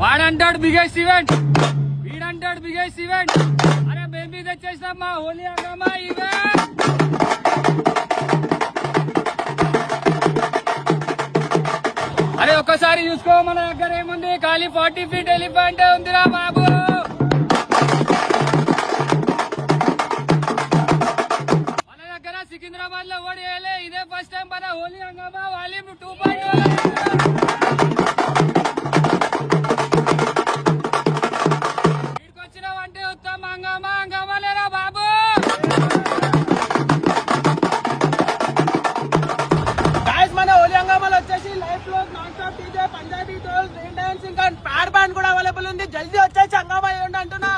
వాడంటాడు biggest event, వీడంటాడు biggest event. అరే baby తెచ్చేసినాం మా హోలీ హంగామా ఈవెంట్. అరే ఒక్కసారి చూసుకో, మన దగ్గర ఏముంది, ఖాళీ 40 feet ఎలిఫెంట్ ఉందిరా బాబు. మన దగ్గర సికింద్రాబాద్ లో ఓడియాలే, ఇదే ఫస్ట్ టైం మన హోలీ హంగామా వాల్యూమ్ 2.0. వీడికొచ్చినావంటే ఉత్తమ హంగామా హంగామా లేరా బాబు. మన హోలీ హంగామాలో వచ్చేసి లైఫ్ లో non stop DJ, Punjabi dhol, rain dancing and pad band కూడా అవైలబుల్ ఉంది. జల్దీ వచ్చేసి హంగామా చేయండి అంటున్నా.